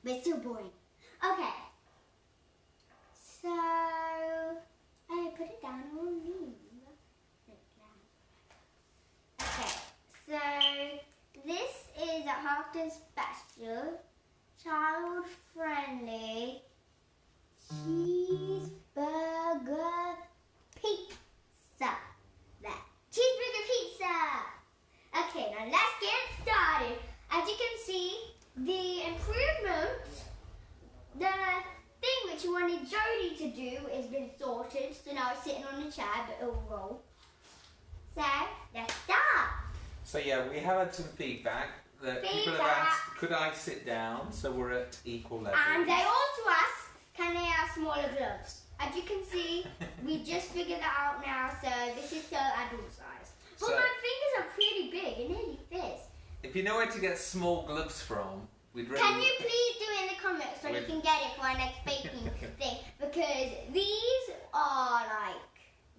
but still boring. Okay. So, I put it down on me. Okay, so this is a Harton special, child-friendly cheeseburger pizza. There, cheeseburger pizza. Okay, now let's get started. As you can see, the improvement, the thing which you wanted Jodie to do has been sorted. So now it's sitting on the chair, but it'll roll. So, let's start. So yeah, we have had some feedback that people have asked, could I sit down? So we're at equal level. And they also asked, can they have smaller gloves? As you can see, we just figured that out now, so this is still adult size. But So, my fingers are pretty big, it nearly fits. if you know where to get small gloves from, we'd really... Can you please do it in the comments so you can get it for our next baking thing? Because these are like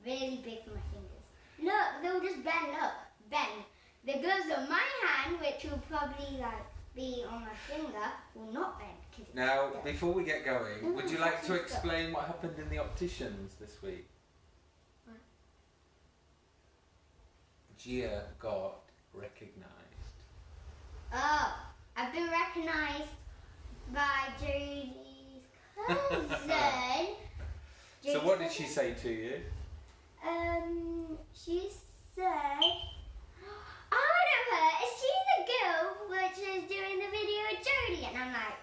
really big for my fingers. Look, they'll just bend up, bend. The gloves on my hand, which will probably like be on my finger, will not bend. Now, before we get going, would you like to explain what happened in the opticians this week? What? Gia got recognised. Oh, I've been recognised by Jodie's cousin. So what did she say to you? She said, I know her. Is she the girl which is doing the video with Jodie? And I'm like,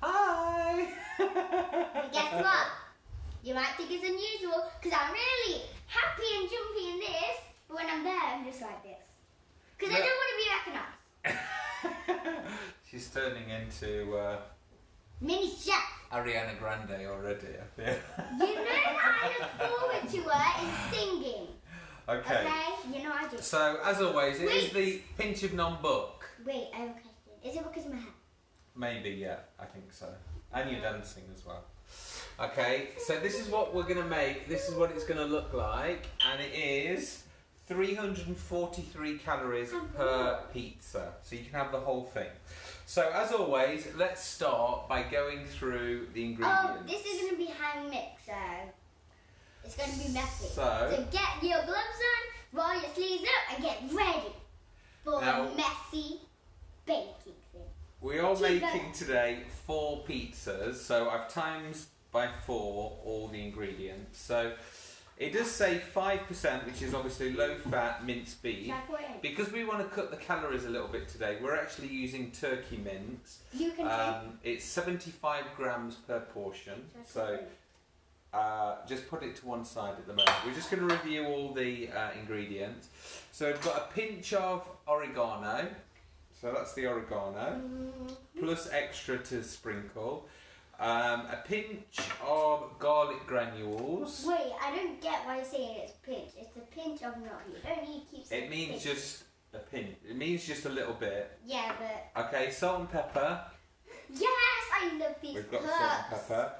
hi! but guess what? You might think it's unusual because I'm really happy and jumpy in this, but when I'm there, I'm just like this. Because I don't want to be recognised. She's turning into Mini chef. Ariana Grande already, I feel. You know that I look forward to her in singing. Okay. You know I do. So, as always, it is the Pinch of Nom book. Wait, I have a question. Is it because of my hair? Maybe, yeah, I think so. And you're dancing as well. Okay, so this is what we're going to make. This is what it's going to look like. And it is 343 calories per pizza. So you can have the whole thing. So, as always, let's start by going through the ingredients. Oh, this is going to be hand mixed, so it's going to be messy. So get your gloves on, roll your sleeves up, and get ready for a messy baking thing. We are making today 4 pizzas, so I've times by 4 all the ingredients. So it does say 5%, which is obviously low-fat minced beef. Because we want to cut the calories a little bit today, we're actually using turkey mince. You can it's 75 grams per portion. So just put it to one side at the moment. We're just going to review all the ingredients. So we've got a pinch of oregano. So that's the oregano. Plus extra to sprinkle. A pinch of garlic granules. Wait, I don't get why you're saying it's pinch. It's a pinch of nom. You don't need to keep saying It means pinch. just a pinch. It means just a little bit. Yeah, but... Okay, salt and pepper. Yes, I love these We've got cups. salt and pepper.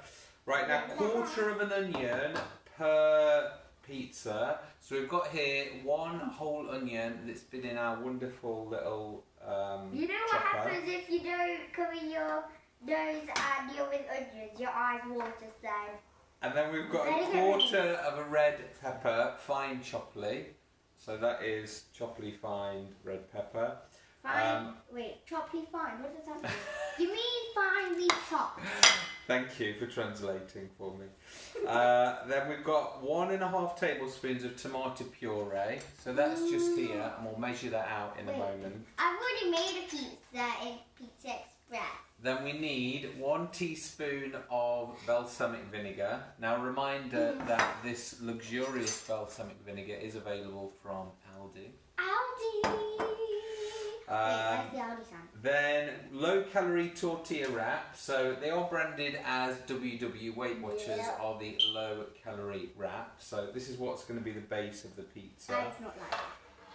Right, now quarter of an onion per pizza. So we've got here 1 whole onion that's been in our wonderful little you know what chopper. happens if you don't cover your nose and you're with onions? Your eyes water, so... And then we've got a quarter of a red pepper, fine chopply. So that is chopply fine red pepper. Fine. Wait, chopply fine. What does that mean? You mean finely chopped? Thank you for translating for me. Then we've got 1.5 tablespoons of tomato puree. So that's just here, and we'll measure that out in a moment. I've already made a pizza in Pizza Express. Then we need 1 teaspoon of balsamic vinegar. Now, reminder that this luxurious balsamic vinegar is available from Aldi. Aldi! Wait, where's the Aldi sign? Then low-calorie tortilla wrap. So they are branded as WW Weight Watchers are the low-calorie wrap. So this is what's going to be the base of the pizza. That's not like it.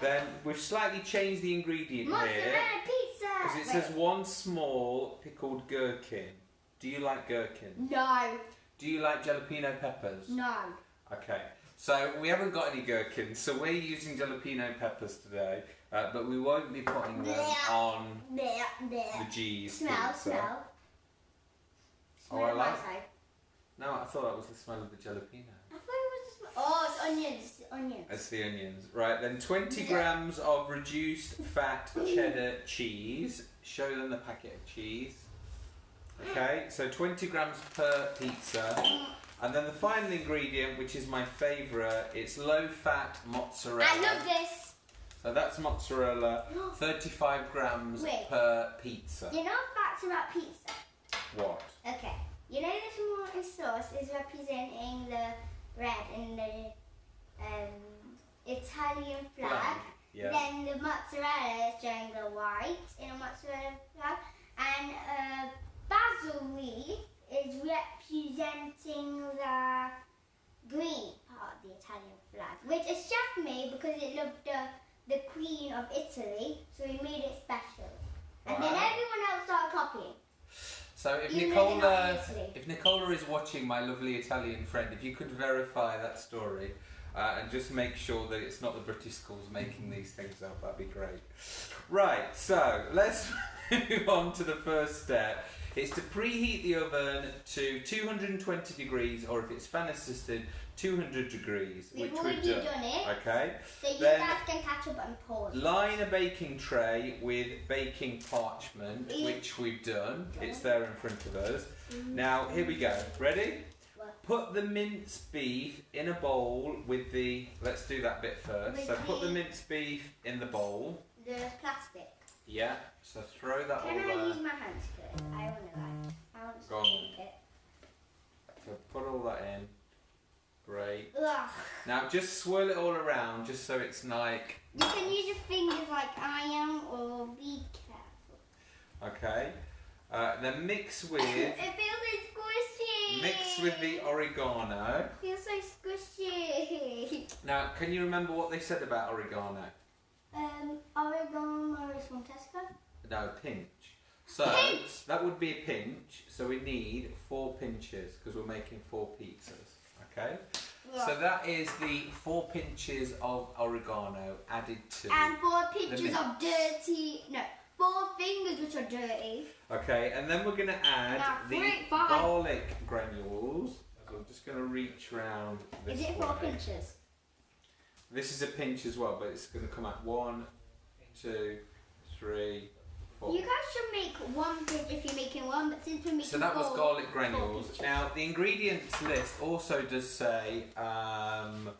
Then we've slightly changed the ingredient here. Mozzarella pizza! Because it says 1 small pickled gherkin. Do you like gherkin? No. Do you like jalapeno peppers? No. Okay. So we haven't got any gherkins, so we're using jalapeno peppers today. but we won't be putting them on the cheese Smell. pizza. Smell I my like. side. No, I thought that was the smell of the jalapeno. I thought it was the smell. Oh, it's onions. Onions. It's the onions. Right, then 20 grams of reduced fat cheddar cheese. Show them the packet of cheese. Okay, so 20 grams per pizza. And then the final ingredient, which is my favourite, it's low-fat mozzarella. I love this. So that's mozzarella, 35 grams per pizza. You know facts about pizza? What? Okay. You know the tomato sauce is representing the red in the Italian flag. Yeah. Then the mozzarella is showing the white in a mozzarella flag. And basil leaf is representing the green part of the Italian flag, which a chef made because it loved the Queen of Italy, so he made it special. And then everyone else started copying. So if Nicola is watching, my lovely Italian friend, if you could verify that story and just make sure that it's not the British schools making these things up, that'd be great. Right, so let's move on to the first step. It's to preheat the oven to 220 degrees, or if it's fan assisted, 200 degrees. We've already done it. Okay. So you guys can catch up and pause. Line a baking tray with baking parchment, which we've done. It's there in front of us. Now, here we go. Ready? Put the minced beef in a bowl with the... Let's do that bit first. So put the minced beef in the bowl. The plastic. Yeah. So throw that all Can I there. use my hands to it? I want to Go on. shake it. So put all that in. Great. Ugh. Now just swirl it all around, just so it's like... You can use your fingers like I am, or be careful. Okay. Then mix with... It feels so squishy. Mix with the oregano. It feels so squishy. Now, can you remember what they said about oregano? Oregano is from Tesco? No, pinch. So, Pinch! that would be a pinch. So we need 4 pinches, because we're making 4 pizzas. Okay? Yeah. So that is the 4 pinches of oregano added to... And 4 pinches of dirty... No, 4 fingers which are dirty. Okay, and then we're going to add the garlic granules. So I'm just going to reach round this way. Is it 4 pinches? This is a pinch as well, but it's going to come out 1, 2, 3, 4. You guys should make 1 pinch if you're making 1, but since we're making 4... So that was garlic granules. Now, the ingredients list also does say onion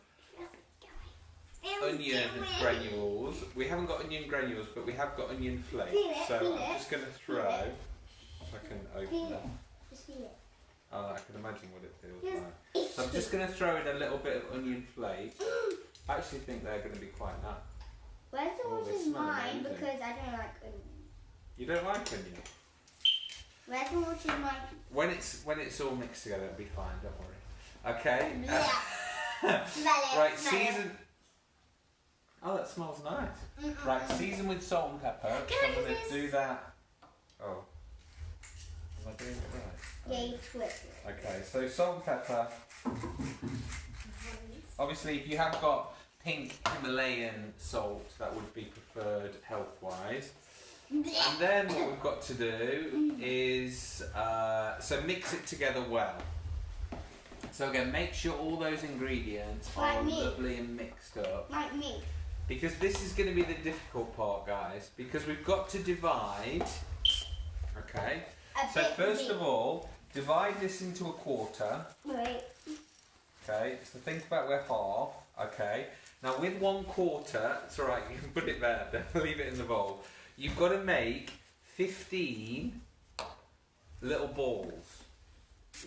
granules. We haven't got onion granules, but we have got onion flakes. So I'm just going to throw, if I can open that. Just feel it. I can imagine what it feels like. So I'm just going to throw in a little bit of onion flakes. I actually think they're going to be quite nice. Where's the one they is smell mine? amazing. Because I don't like onion. You don't like onion? Where's the one is mine? When it's all mixed together, it'll be fine. Don't worry. Okay. Smell it. Right, smell season. It. Oh, that smells nice. Right, season with salt and pepper. Can So I I'm do going this? to do that. Oh. Am I doing it right? Yeah, you twist it. Okay, so salt and pepper. Obviously, if you have got pink Himalayan salt, that would be preferred health-wise. And then what we've got to do is, so mix it together well. So again, make sure all those ingredients are lovely and mixed up. Like me. Because this is going to be the difficult part, guys. Because we've got to divide. Okay. So first of all, divide this into a quarter. Right. Okay. So think about where half. Okay. Now with 1/4, it's alright, you can put it there, don't leave it in the bowl. You've got to make 15 little balls.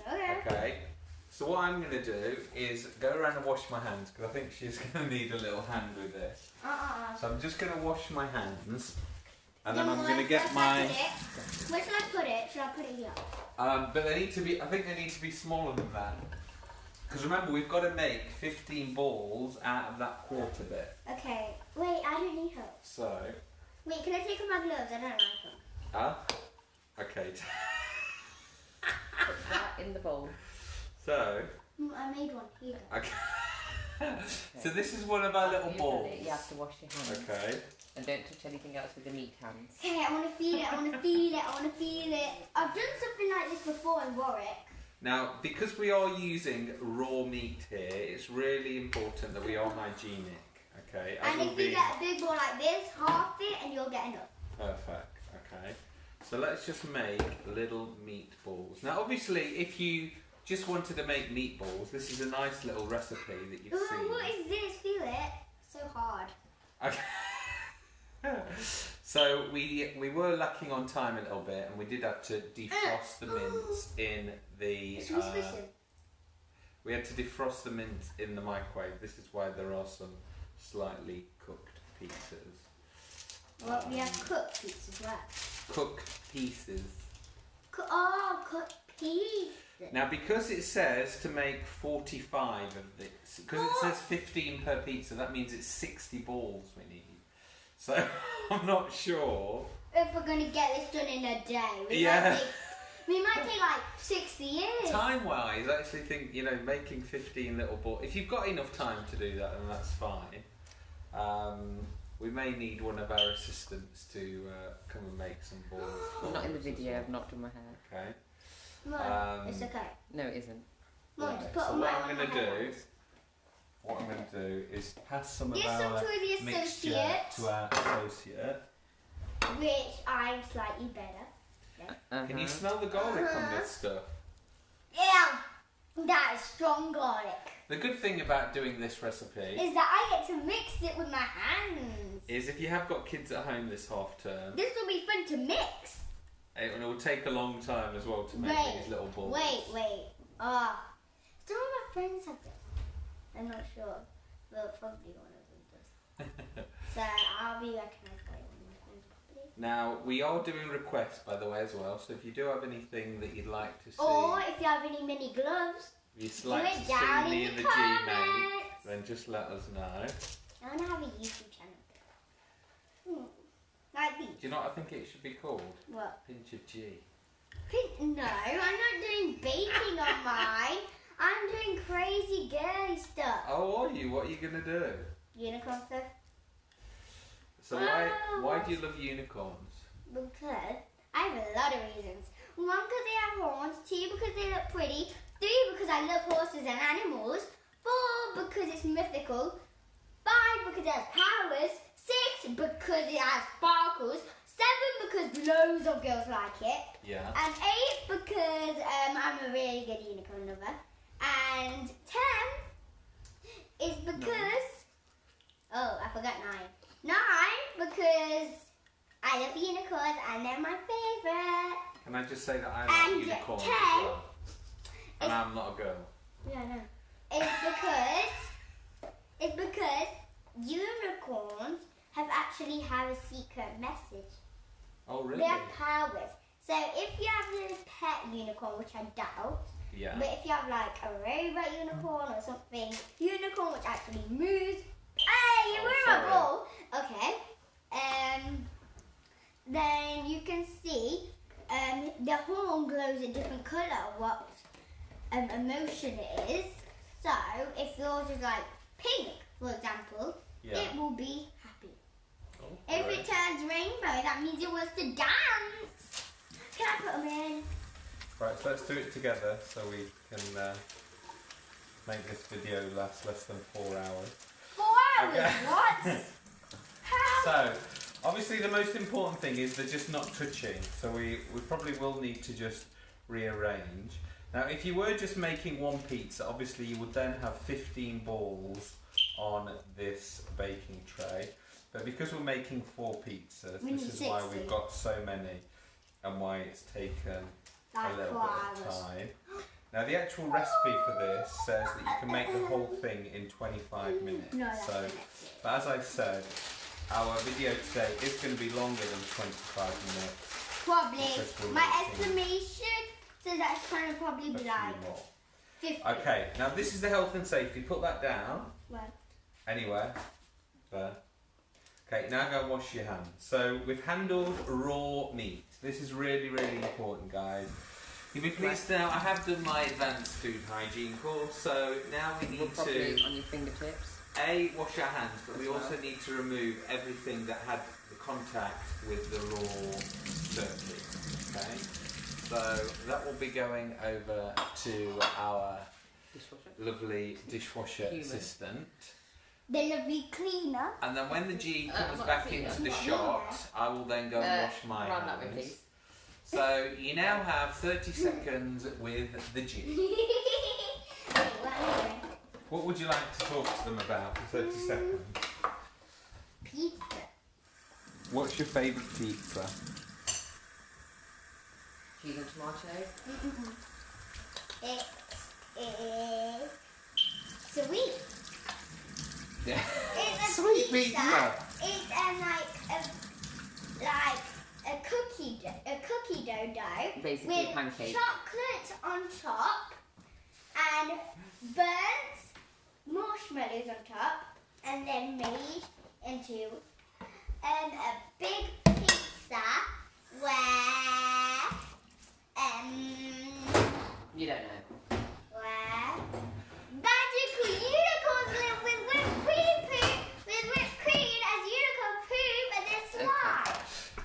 Okay. Okay. So what I'm going to do is go around and wash my hands, because I think she's going to need a little hand with this. So I'm just going to wash my hands, and then I'm going to get my... Where should I put it? Should I put it here? But they need to be, I think they need to be smaller than that. Because remember, we've got to make 15 balls out of that quarter bit. Okay. Wait, I don't need help. So... Wait, can I take off my gloves? I don't like them. Ah? Okay. Put that in the bowl. So... I made one. Here you go. Okay. So this is one of our little balls. You have to wash your hands. Okay. And don't touch anything else with the meat hands. Okay, I want to feel it, I want to feel it, I want to feel it. I've done something like this before in Warwick. Now, because we are using raw meat here, it's really important that we are hygienic. Okay. And if you get a big ball like this, half it, and you'll get enough. Perfect. Okay. So let's just make little meatballs. Now, obviously, if you just wanted to make meatballs, this is a nice little recipe that you've Ooh, seen. what is this? Feel it? So hard. Okay. So we were lacking on time a little bit, and we did have to defrost the mince in the. Should we squish it? We had to defrost the mince in the microwave. This is why there are some slightly cooked pieces. Well, we have cooked pieces as well. Cooked pieces. Cooked pieces. Now, because it says to make 45 of this, because it says 15 per pizza, that means it's 60 balls we need. So I'm not sure if we're going to get this done in a day. We might take like 60 years. Time-wise, I actually think, making 15 little balls, if you've got enough time to do that, then that's fine. We may need one of our assistants to come and make some balls. Well, not in the video, I've not done my hair. Okay. Mum, it's okay. No, it isn't. Mum, Right, just put so on what my I'm going to do is pass some of Give our some to the mixture associate, to our associate. which I'm slightly better. Can you smell the garlic on this stuff? Yeah, that is strong garlic. The good thing about doing this recipe Is that I get to mix it with my hands. is if you have got kids at home this half term, This will be fun to mix. it will take a long time as well to make these little balls. Wait. Some of my friends have this. I'm not sure. Well, probably one of them does. So I'll be recognised by one of my friends properly. Now, we are doing requests, by the way, as well. So if you do have anything that you'd like to see, Or if you have any mini gloves, if you'd like to down see me in in the the G-Mate, comments. then just let us know. I want to have a YouTube channel. Like these. Do you know what I think it should be called? What? Pinch of G. No, I'm not doing baking on mine. I'm doing crazy girly stuff. Oh, are you? What are you going to do? Unicorn stuff. So why do you love unicorns? Because I have a lot of reasons. One, because they have horns. Two, because they look pretty. Three, because I love horses and animals. Four, because it's mythical. Five, because it has powers. Six, because it has sparkles. Seven, because loads of girls like it. Yeah. And 8, because I'm a really good unicorn lover. And 10 is because... Oh, I forgot 9. 9, because I love unicorns and they're my favourite. Can I just say that I And like unicorns 10 as well? And I'm not a girl. Yeah, I know. It's because unicorns actually have a secret message. Oh, really? They have powers. So if you have a pet unicorn, which I doubt, Yeah. but if you have like a robot unicorn or something, unicorn which actually moves. Hey, you were my ball. Okay. Then you can see the horn glows a different colour of what emotion it is. So if yours is like pink, for example, it will be happy. Oh, If great. it turns rainbow, that means it wants to dance. Can I put them in? Right, so let's do it together so we can make this video last less than 4 hours. 4 hours? Okay. What? How? So, obviously the most important thing is they're just not touching, so we probably will need to just rearrange. Now, if you were just making one pizza, obviously you would then have 15 balls on this baking tray. But because we're making 4 pizzas, We this need is why 60. we've got so many and why it's taken Like a little 4 bit of hours. time. Now, the actual recipe for this says that you can make the whole thing in 25 minutes. No, that's So, the next bit. but as I've said, our video today is going to be longer than 25 minutes. Probably. Because we're My making estimation says that's going to probably A be few like more. 50. Okay, now this is the health and safety. Put that down. Well, Anywhere. There. Okay, now go and wash your hands. So we've handled raw meat. This is really, really important, guys. You'll be pleased to know I have done my advanced food hygiene course, so now we need to on your fingertips. wash our hands, but we also need to remove everything that had the contact with the raw turkey. Okay, so that will be going over to our lovely dishwasher assistant. The lovely cleaner. And then when the G comes back into the shot, I will then go and wash my hands. So you now have 30 seconds with the G. What would you like to talk to them about for 30 seconds? Pizza. What's your favourite pizza? Cheese and tomato. It's sweet. Yeah. It's a Sweet pizza. pizza. It's a cookie dough Basically with a pancake. chocolate on top and burnt marshmallows on top, and then made into a big pizza where You don't know. where magical unicorns live with whipped cream as unicorn poop and then slime.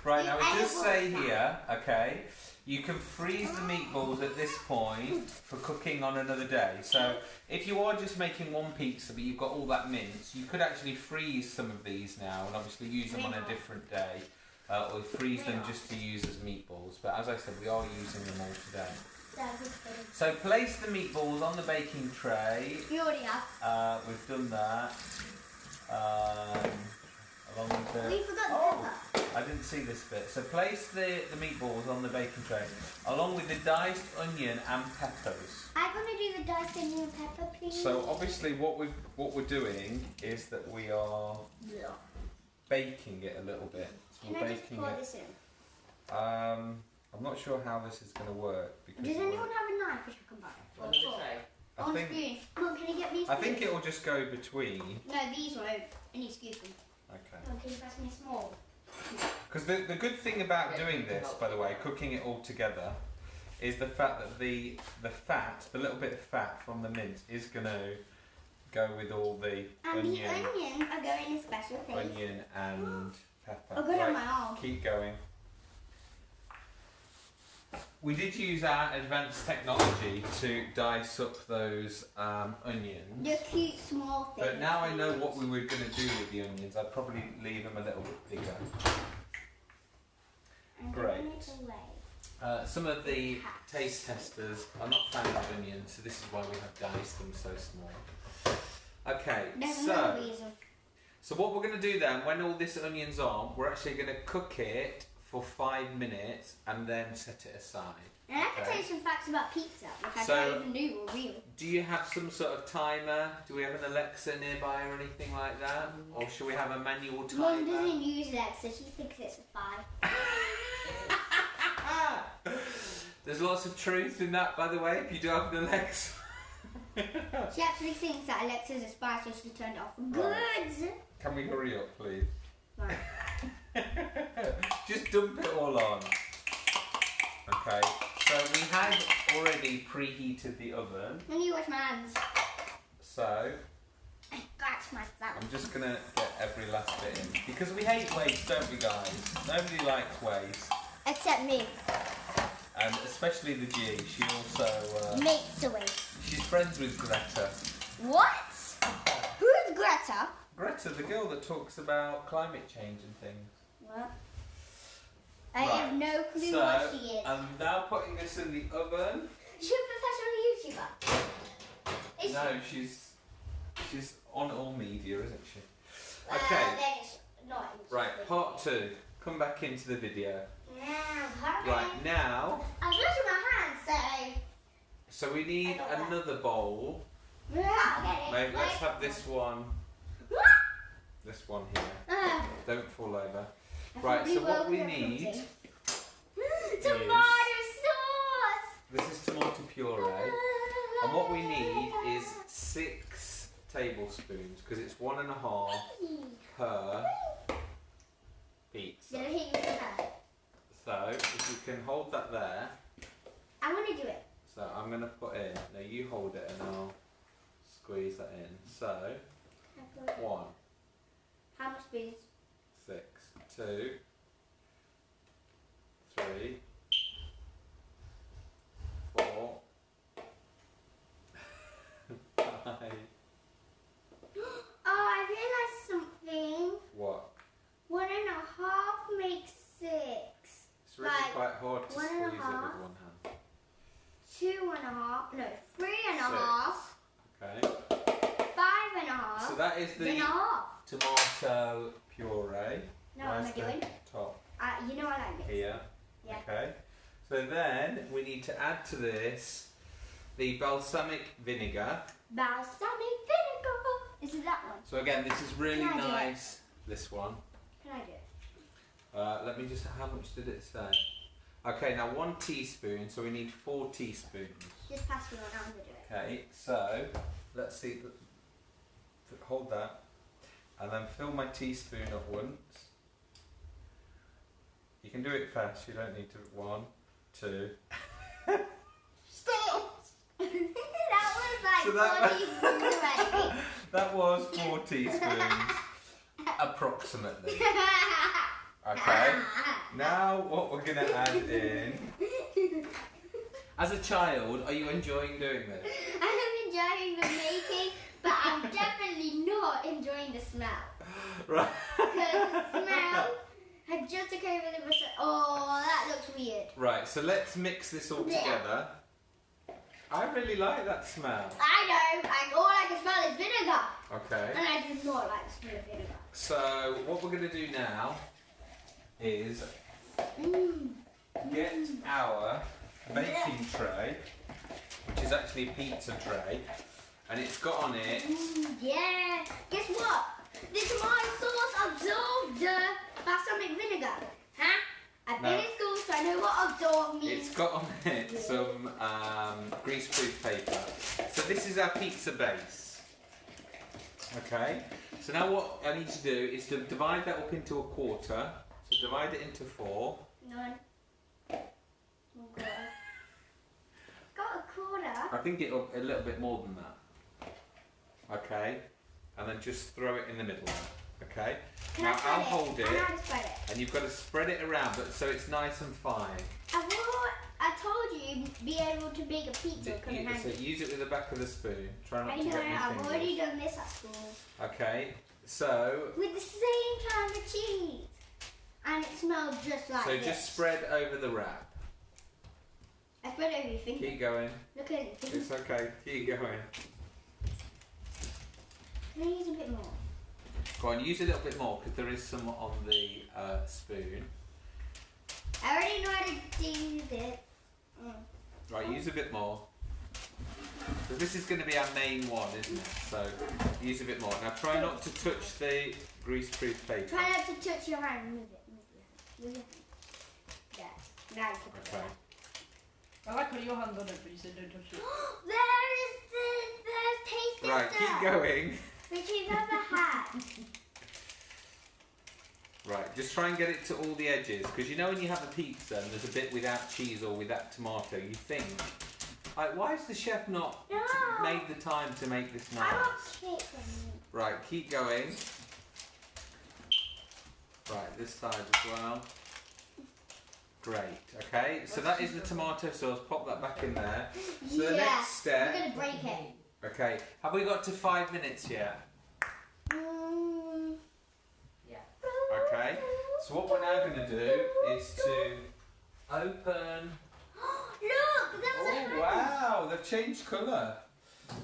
Right, now it does say here, okay, you can freeze the meatballs at this point for cooking on another day. So if you are just making one pizza but you've got all that mince, you could actually freeze some of these now and obviously use them on a different day. Or freeze them just to use as meatballs. But as I said, we are using them all today. So place the meatballs on the baking tray. You already have. We've done that. Along with the... We forgot the pepper. I didn't see this bit. So place the meatballs on the baking tray, along with the diced onion and peppers. I'm gonna do the diced onion and pepper, please. So obviously what we're doing is that we are baking it a little bit. So Can we're I just baking pour it. this in? I'm not sure how this is going to work because Does anyone have a knife which I can buy? Or Another fork? tray. Or a spoon? Mum, can you get me a I spoon? think it will just go between. No, these won't. I need to scoop them. Okay. Mum, can you pass me a small? Because the good thing about doing this, by the way, cooking it all together, is the fact that the fat, the little bit of fat from the mince, is going to go with all the And onion, the onions are going in special things. onion and pepper. I'll go down my arm. Keep going. We did use our advanced technology to dice up those onions. The cute small things. But now I know what we were going to do with the onions. I'd probably leave them a little bit bigger. And Great. giving it away. Some of the taste testers are not fans of onions, so this is why we have diced them so small. Okay, There's another reason. so what we're going to do then, when all this onion's on, we're actually going to cook it for 5 minutes and then set it aside. And I can Okay. tell you some facts about pizza, which I So- don't even knew were real. Do you have some sort of timer? Do we have an Alexa nearby or anything like that? Or should we have a manual timer? Mum doesn't use Alexa, she thinks it's a 5. There's lots of truth in that, by the way, if you do have an Alexa. She actually thinks that Alexa's a spy, so she turned it off for good. Can we hurry up, please? Right. Just dump it all on. Okay, so we had already preheated the oven, Let me wash my hands. so I scratched myself. I'm just going to get every last bit in. Because we hate waste, don't we guys? Nobody likes waste. Except me. And especially the G, she also... Makes away. she's friends with Greta. What? Who's Greta? Greta, the girl that talks about climate change and things. What? I have no clue So, what she is. I'm now putting this in the oven. She's a professional YouTuber. Is No, she's on all media, isn't she? Okay, then it's not. right, part 2. Come back into the video. Hurry. Right, now, I'm washing my hands, so we need I got that. another bowl. so. I'll get it. Maybe let's have this one. This one here. Don't fall over. Right, so what we need Tomato sauce. This is tomato puree. And what we need is 6 tablespoons, because it's 1.5 per pizza. Did I hit you with that? So, if you can hold that there. I want to do I'm going to put in. Now you hold it and I'll squeeze that in. So, 1, How much spoons? 6, 2, 3, 4, 5. Oh, I realised something. What? 1.5 makes 6. It's really Like, quite hard to 1 squeeze and a it with half. one hand. 2.5. No, 3.5. Okay. 5.5. So that is Then the a half. tomato puree. No, what am I Where's the doing? top? You know I like it. Here. Yeah. Okay. So then we need to add to this the balsamic vinegar. Balsamic vinegar. Is it that one? So again, this is really Can I do it? nice. This one. Can I do it? Let me just. How much did it say? Okay, now 1 teaspoon. So we need 4 teaspoons. Just pass me one. I'm gonna do it. Okay. So let's see. Hold that, and then fill my teaspoon at once. You can do it fast. You don't need to. 1, 2. Stop. That was like So that- 40 spoons already. That was 4 teaspoons, approximately. Okay. Now what we're gonna add in. As a child, are you enjoying doing this? I'm enjoying the making, but I'm definitely not enjoying the smell. Right. Because the smell had just took over the recipe. Oh, that looks weird. Right. So let's mix this all together. I really like that smell. I know. All I can smell is vinegar. Okay. And I do not like the smell of vinegar. So what we're gonna do now is get our baking tray, which is actually a pizza tray, and it's got on it. Yeah. Guess what? The tomato sauce absorbed the balsamic vinegar. Huh? I've been No. in school, so I know what absorb means. It's got on it some greaseproof paper. So this is our pizza base. Okay. So now what I need to do is to divide that up into a quarter. So divide it into 4. None. Oh god. Got a quarter. I think it'll a little bit more than that. Okay. And then just throw it in the middle. Okay. Can Now I spread I'll it? hold I know it, how to spread it. and you've got to spread it around, but so it's nice and fine. I told you you'd be able to make a pizza. So use it with the back of the spoon. Try not I to know, get your I've fingers. already done this at school. Okay. So With the same kind of cheese. And it smells just like this. just spread over the wrap. I spread it over your finger. Keep going. Look at it. It's okay. Keep going. Can I use a bit more? Go on, use a little bit more because there is some on the spoon. I already know how to do this. Right, use a bit more. Because this is going to be our main one, isn't it? So use a bit more. Now try not to touch the greaseproof paper. Try not to touch your hand. Move it. Move your hand. There. Now you can put it I there. like how your hand's on it, but you said don't touch it. There is the taste Right, keep going. which you've ever had. Right, just try and get it to all the edges. Because you know when you have a pizza and there's a bit without cheese or without tomato, you think, like, why has the chef not No. made the time to make this I nice? want chicken. Right, keep going. Right, this side as well. Great, okay, so that is the tomato sauce, pop that back in there. So the next We're step, going to break it. okay, have we got to 5 minutes yet? Yeah. Okay, so what we're now going to do is to open. Look, that's Oh wow, they've changed colour.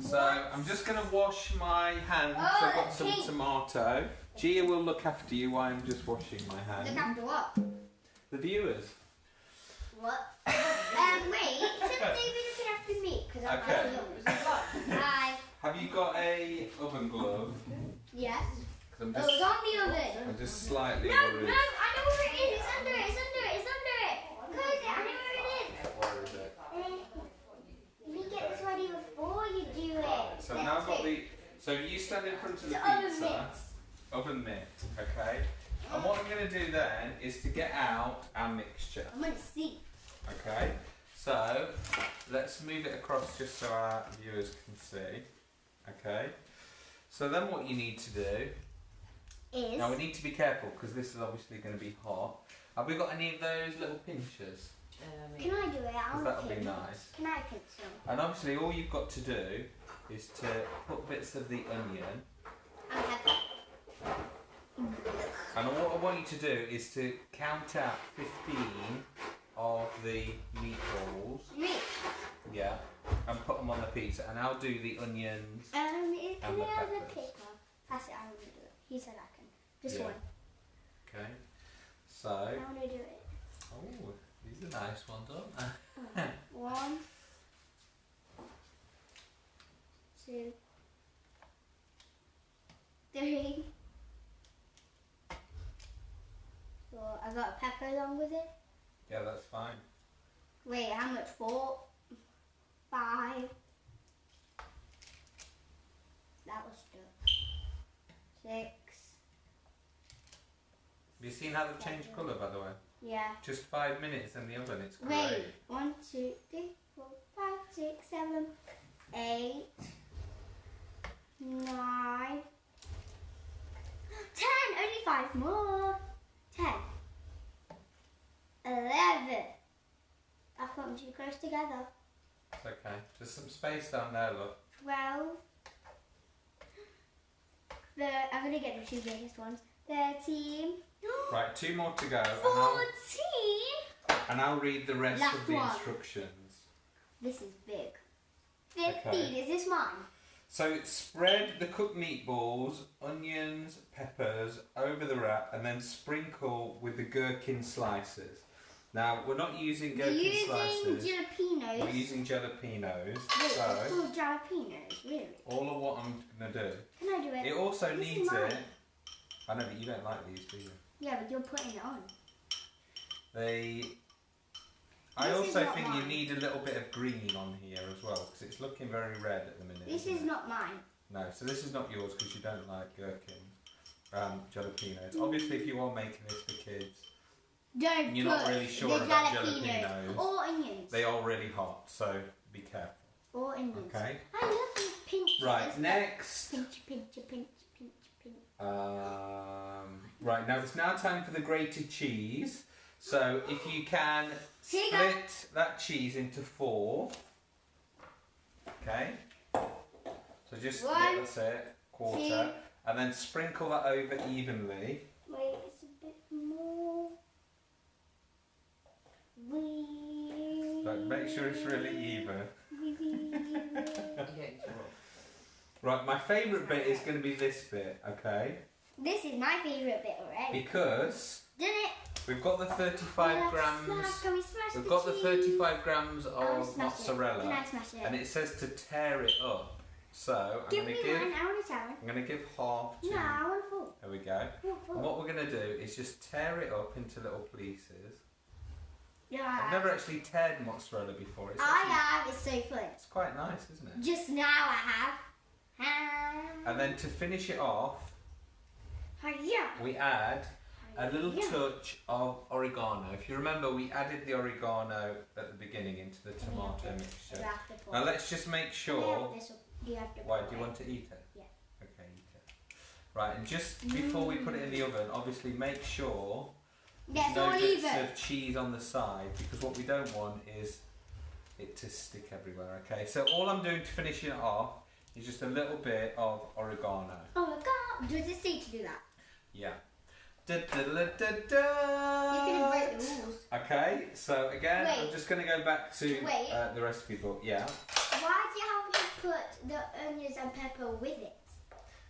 So I'm just going to wash my hands. Oh, I've got some pink. tomato. Gia will look after you while I'm just washing my Look hands. after what? The viewers. What? Wait, shouldn't they be looking after me? Because I'm Okay. Hi. Have you got a oven glove? Yes. 'Cause I'm Oh, just, it's on the oven. I'm just slightly No, worried. I know where it is. It's under it. It's under it. It's under it. Close it. I know where it is. Where is it? You get this ready before you do it. So I've now got the. So you stand in front of the The oven pizza. mitts. Oven mitt, okay. And what I'm going to do then is to get out our mixture, I'm gonna see. okay. So let's move it across just so our viewers can see. Okay. So then what you need to do Is now we need to be careful because this is obviously going to be hot. Have we got any of those little pinchers? can I do it? Because that'll be nice. Can I pinch some? And obviously all you've got to do is to put bits of the onion. I'm happy. And what I want you to do is to count out 15 of the meatballs. Me. Yeah. And put them on the pizza. And I'll do the onions. Can And I the have the peppers. paper? Pass it. I want to do it. He said I can. Just Yeah. one. Okay. So. I want to do it. Oh, these are nice ones, aren't they? 1, 2, 3. So I got a pepper along with it. Yeah, that's fine. Wait, how much? 4, 5. That was stuck. 6. Have you seen how they've changed colour, by the way? Yeah. Just 5 minutes in the oven, it's great. Wait. 1, 2, 3, 4, 5, 6, 7, 8, 9, 10. Only 5 more. 10. 11. I put them too close together. It's okay. There's some space down there, look. 12. I'm gonna get the 2 biggest ones. 13. Right, 2 more to go. 14. And I'll read the rest Last of the one. instructions. This is big. 15. Okay. Is this mine? So spread the cooked meatballs, onions, peppers over the wrap and then sprinkle with the gherkin slices. Now, we're not using You're gherkin using slices. jalapenos. We're using jalapenos. Wait, it's So, called jalapenos, really? all of what I'm going to do. Can I do it? It also This is needs mine. it. I know, but you don't like these, do you? Yeah, but you're putting it on. I This is also not think you mine. need a little bit of green on here as well because it's looking very red at the minute. This isn't is it? not mine. No, so this is not yours because you don't like gherkins, jalapenos. Obviously, if you are making this for kids, Don't and you're put not really sure the about jalapenos. jalapenos, Or onions. they are really hot, so be careful. Or onions. Okay. I love these pinches. Right, next. Pinch, pinch, pinch, pinch, pinch. Right, now it's now time for the grated cheese. So if you can Here you go. split that cheese into 4. Okay. So just One, yeah, that's it, quarter, 2. and then sprinkle that over evenly. Wait, it's a bit more. Like, make sure it's really even. Right, my favourite bit is going to be this bit, okay? This is my favourite bit already. Because Done it. we've got the 35 grams. Can we smash We've got the cheese? 35 grams Can we of smash it? mozzarella, Can I smash it? and it says to tear it up. So I'm Give going me to give. one. I want a tower. I'm going to give half to. No, I want full. There we go. Full, full. And what we're going to do is just tear it up into little pieces. Yeah. I've never actually teared mozzarella before. It's, I actually, have. It's so fun. it's quite nice, isn't it? Just now I have. And then to finish it off, Yeah. we add a little touch of oregano. If you remember, we added the oregano at the beginning into the tomato mixture. Now let's just make sure. Why, do you want to eat it? Yeah. Okay, eat it. Right, and just before we put it in the oven, obviously make sure That's no all bits even. of cheese on the side, because what we don't want is it to stick everywhere, okay? So all I'm doing to finish it off is just a little bit of oregano. Oh my god. Does it say to do that? Yeah. Da, da, da, da, You're going to break the da. rules. Okay, so again, I'm Wait. just going to go back to Wait. the recipe book. Yeah. Why do you have to put the onions and pepper with it?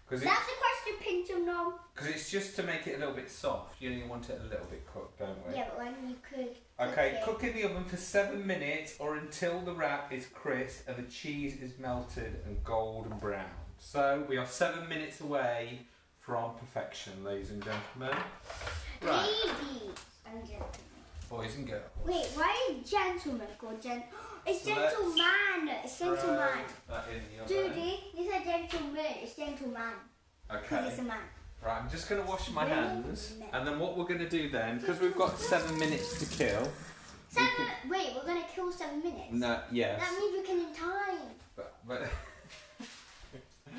Because That's the question, Pinch of Nom. it's just to make it a little bit soft. You only want it a little bit cooked, don't we? Yeah, but when you could. Okay, cook cook in the oven for 7 minutes or until the wrap is crisp and the cheese is melted and golden brown. So we are 7 minutes away from perfection, ladies and gentlemen. it. Right, Ladies and gentlemen. boys and girls. Wait, why is gentleman called It's So let's gentleman. It's Throw gentleman. that in the oven. Judy, you said gentleman. It's gentleman. Because it's Okay. a man. Right, I'm just going to wash my Really? hands, and then what we're going to do then, because we've got 7 minutes to kill, Wait, we're gonna kill 7 minutes. No, yes. That means we can in time. But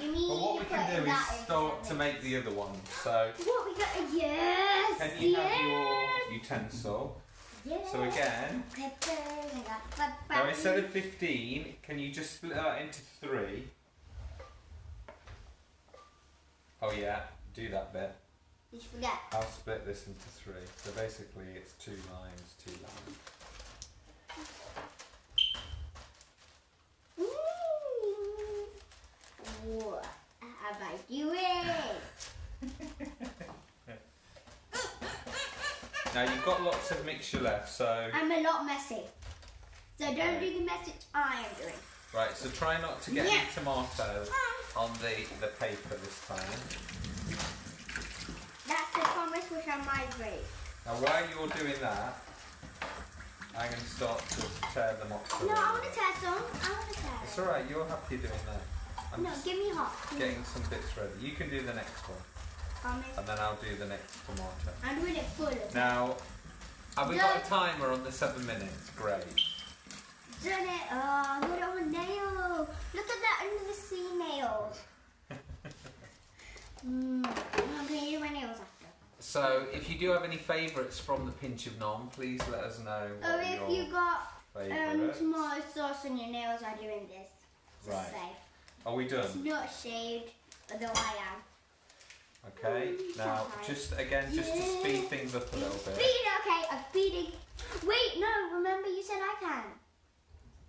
You mean what we you can put do is that in start 7 to minutes? make the other one. So What we got? Yes. can you yes. have your utensil? Yes. So again, now instead of 15, can you just split that into 3? Oh yeah, do that bit. Did you forget? I'll split this into 3. So basically it's 2 lines, 2 lines. What am I doing? Now you've got lots of mixture left, so... I'm a lot messy. So don't do the message I am doing. Right, so try not to get any tomatoes on the paper this time. That's the promise which I might break. Now while you're doing that, I'm going to start to tear them off. No, I want to tear some. I want to tear. It's alright, you're happy doing that. I'm No, just give me half. getting some bits ready. You can do the next one, Promise. and then I'll do the next tomato. I'm doing it full of Now, have we got a timer on the 7 minutes? Great. Done it. Oh, I got it on a nail. Look at that under the sea nail. I'm going to do my nails after. So, if you do have any favourites from the Pinch of Nom, please let us know what Oh, if you got favourites. tomato sauce on your nails, I'm doing this. Just Right. say. Are we done? It's not shaved, although I am. Okay, now just to speed things up a little bit. Speed, okay, I'm speeding. Wait, no, remember you said I can.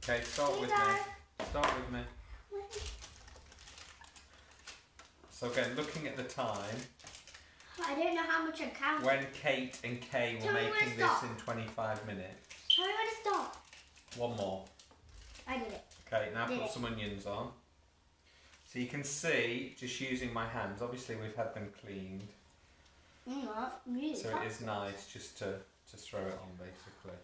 Okay, start with me. Start with me. So again, looking at the time, I don't know how much I can. when Kate and Kay were Tell me when making to this stop. in 25 minutes. Tell me when to stop. One more. I did it. Okay, now Did put it. some onions on. So you can see, just using my hands, obviously we've had them cleaned. Really So hot. it is nice just to throw it on basically.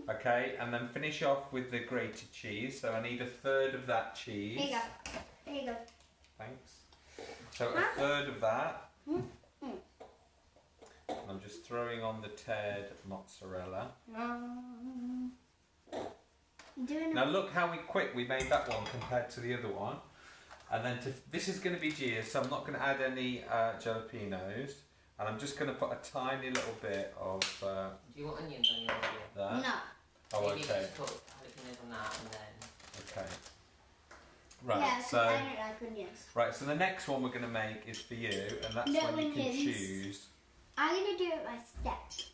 Okay, and then finish off with the grated cheese. So I need 1/3 of that cheese. Here you go. Here you go. Thanks. So 1/3 of that. I'm just throwing on the teared mozzarella. Doing Now look how quick we made that one compared to the other one. And then this is going to be Gia's, so I'm not going to add any jalapenos. And I'm just going to put a tiny little bit of Do you want onions on yours? that. No. Oh, Maybe okay. just put jalapenos on that and then... Okay. Right, Yeah, 'cause so I don't like onions. right, so the next one we're going to make is for you, and that's No when you can onions. choose. I'm going to do it by steps.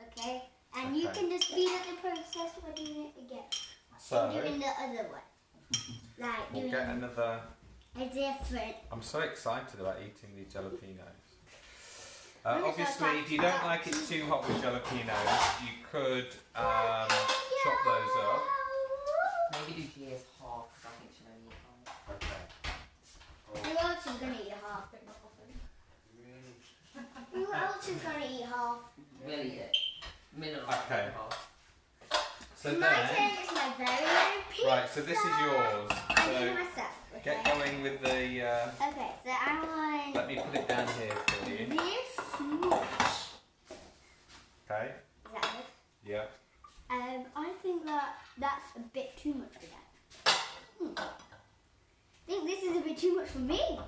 Okay? And you Okay. can just speed up the process by doing it again. So Doing the other one. Like we'll doing get another. a different. I'm so excited about eating these jalapenos. I'm so Obviously, if you excited. don't like it too hot with jalapenos, you could chop those up. Maybe do Gia's half because I think she'll only eat half. Okay. Who else is going to eat half? Who else is going to eat half? We'll eat it. Minimum Okay. half. So My then, turn is my very own pizza. right. So this is yours. I'm doing So myself. Okay? get going with the. Okay, so I want Let me put it down here for you. this smooch. Okay. Is that good? Yeah. I think that's a bit too much for that. I think this is a bit too much for me.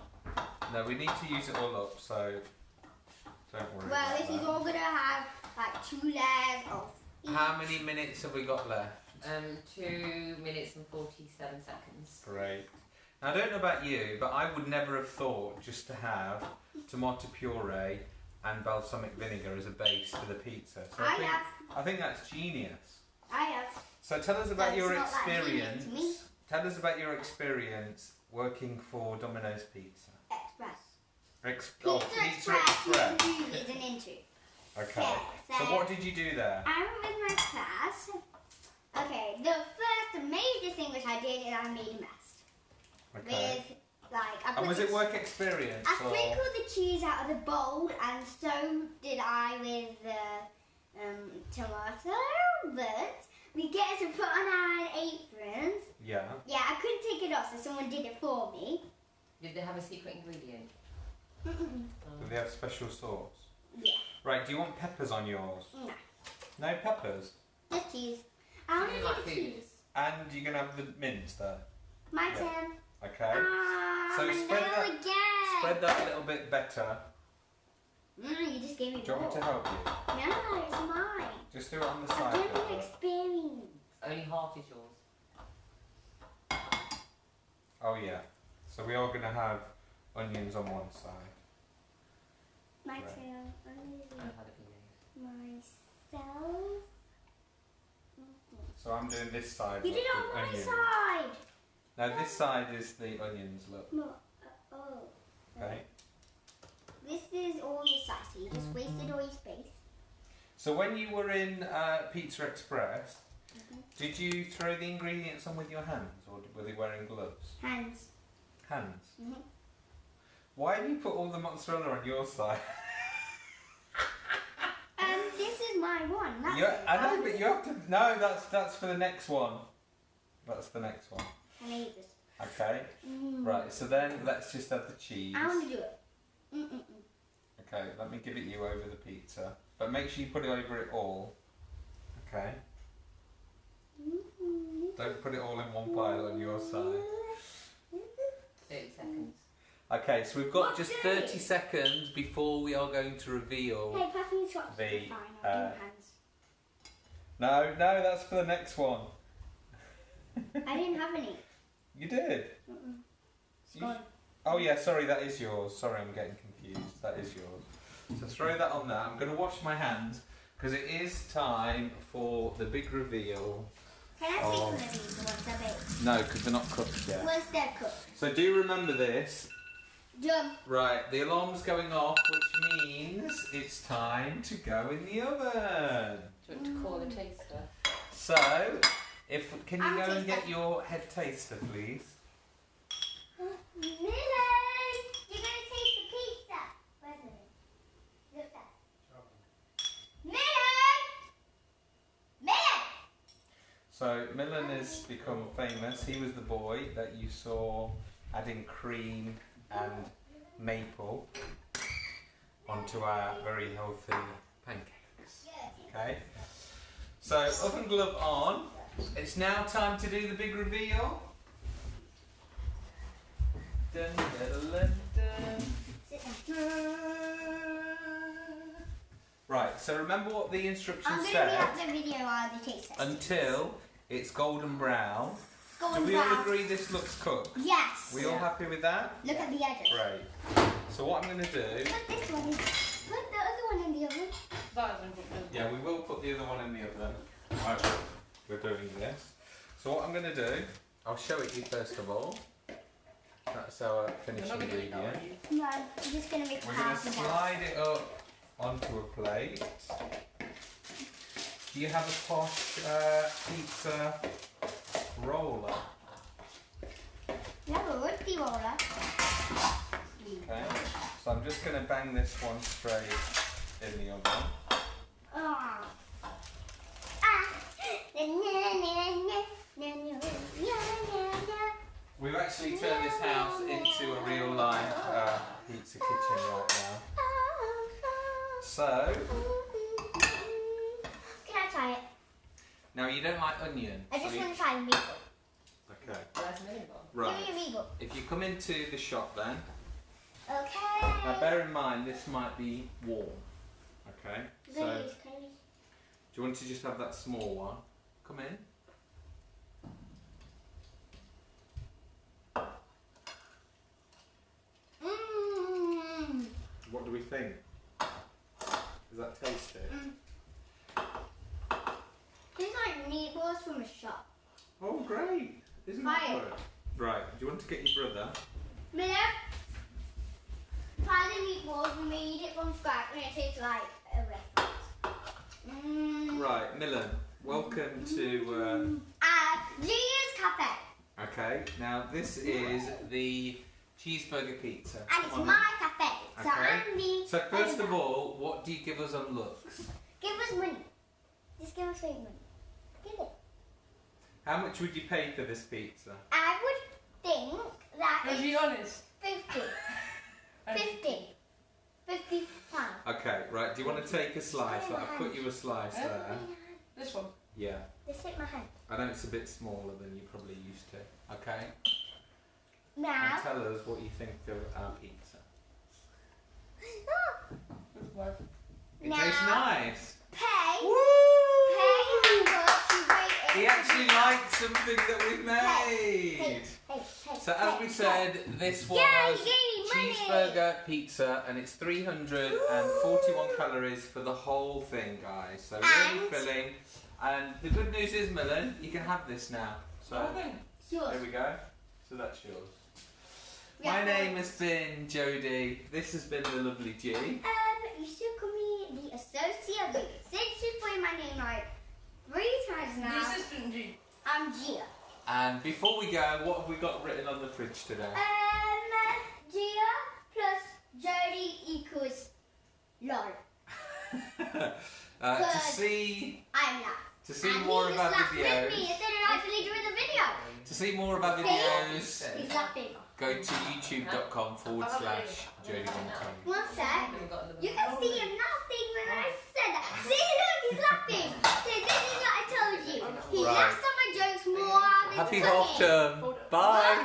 No, we need to use it all up. So don't worry. Well, about this is that. all gonna have like 2 layers of. How many minutes have we got left? 2 minutes and 47 seconds. Great. Now, I don't know about you, but I would never have thought just to have tomato puree and balsamic vinegar as a base for the pizza. So I think that's genius. I have. So tell us about So your it's not that genius to me. experience. Tell us about your experience working for Domino's Pizza. Express. Pizza Express. Into is an into. Okay. Yeah, So what did you do there? I went with my class. Okay, the first major thing which I did is I made a mess. Okay. With like I And put was it this- work experience? I or- sprinkled the cheese out of the bowl, and so did I with the tomato. But we get to put on our aprons. Yeah. Yeah, I couldn't take it off, so someone did it for me. Did they have a secret ingredient? Do they have special sauce? Yeah. Right, do you want peppers on yours? No. No peppers? Just cheese. I want to like do the food. cheese. And you're going to have the mince there. My Yeah. turn. Okay. So So again. spread that a little bit better. You just gave me Do you want me to help you? No, it's mine. Just do it on the I've side. done there. an experience. Only half is yours. Oh yeah. So we are going to have onions on one side. My Right. turn. I'm And going had it be made. to myself. So I'm doing this side. You did look, it on with my onions. side. Now this side is the onions, look. No. Oh. Okay. This is all your size. So you just wasted all your space. So when you were in Pizza Express, did you throw the ingredients on with your hands, or were they wearing gloves? Hands. Hands. Mhm. Why have you put all the mozzarella on your side? This is my one. That's Yeah, it. I know, but you have to. No, that's for the next one. That's the next one. I need this. Okay. Right. So then let's just have the cheese. I want to do it. Okay. Let me give it you over the pizza, but make sure you put it over it all. Okay. Don't put it all in one pile on your side. 30 seconds. Okay, so we've got What's just it? 30 seconds before we are going to reveal. Hey, pass me the chops. The, Fine, I'll do hands. No, that's for the next one. I didn't have any. You did. It's gone. Oh yeah, sorry, that is yours. Sorry, I'm getting confused. That is yours. So throw that on there. I'm going to wash my hands because it is time for the big reveal. Can I take one of these once they're baked? No, because they're not cooked yet. Once they're cooked. So do remember this. Done. Right, the alarm's going off, which means it's time to go in the oven. Do you want to call a taster? So, can you I'll go and taste get that. your head taster, please? Millie, you're going to taste the pizza. Where's Millie? Look there. Millie! Millie! So, Millen has become famous. He was the boy that you saw adding cream and maple onto our very healthy pancakes. Okay? So, oven glove on. It's now time to do the big reveal. Dun, dun, dun, dun. Sit down. Right, so remember what the I'm instructions going to said. be at the video while they taste it. Until it's golden brown. Golden Do we all brown. agree this looks cooked? Yes. We all happy with that? Look at the edges. Great. So what I'm going to do... Put this one in. Put the other one in the oven. That isn't good. Yeah, we will put the other one in the oven. Right, we're doing this. So what I'm going to do, I'll show it you first of all. That's our You're finished not going to eat that, ingredient. are you? No, I'm just going to make We're going to half of that. slide it up onto a plate. Do you have a posh pizza roller? You have a rugby roller. Okay. So I'm just going to bang this one straight in the oven. Ah. Ah. Na, na, na, na, na, na, na, na. We've actually turned this house into a real life pizza kitchen right now. So, Can I try it? now you don't like onion. I just so you- want to try the meatball. Okay. Where's the mini bar? Right. Give me a meatball. If you come into the shop then, Okay. now bear in mind this might be warm. Okay. So, Can I do you want to just have that small one? Come in. Mmm. What do we think? Does that taste it? These like meatballs from a shop. Oh, great! Isn't Try that it. good? Right. Do you want to get your brother? Miller, try the meatballs and we eat it from scratch and it tastes like a restaurant. Mmm. Right, Millen. Welcome to. Gia's Cafe. Okay. Now this is the cheeseburger pizza. And it's On my cafe. So Okay. I'm the So first owner. of all, what do you give us on looks? Give us money. Just give us fake money. Give it. How much would you pay for this pizza? I would think that Let's be it's honest. 50. 50. 50 pounds. Okay, right. Do you want to take a slice? Like, I've put you a slice there. This one. Yeah. This hit my hand. I know it's a bit smaller than you're probably used to. Okay. Now. And tell us what you think of our pizza. It tastes nice. Pay. Woo! Pay and what you rate it. He actually liked something that we've made. Hey. So as we said, this was Yeah, you gave me money. cheeseburger pizza, and it's 341 calories for the whole thing, guys. So really And- filling. And the good news is, Millen, you can have this now. So It's yours. there we go. So that's yours. Yeah. My name has been Jodie. This has been the lovely G. You should call me the associate with since you put my name like 3 times The now. assistant G. I'm Gia. And before we go, what have we got written on the fridge today? Gia plus Jodie equals LOL. To see I'm not. to see And more he of our just laughed with me videos. instead of actually doing the video. To see more of our videos, He's laughing. go to youtube.com/Jodie120. One sec. You can see him laughing when I said that. See, look, he's laughing. See, this is what I told you. He Right. laughs at my jokes more. Happy than half term. Bye. What?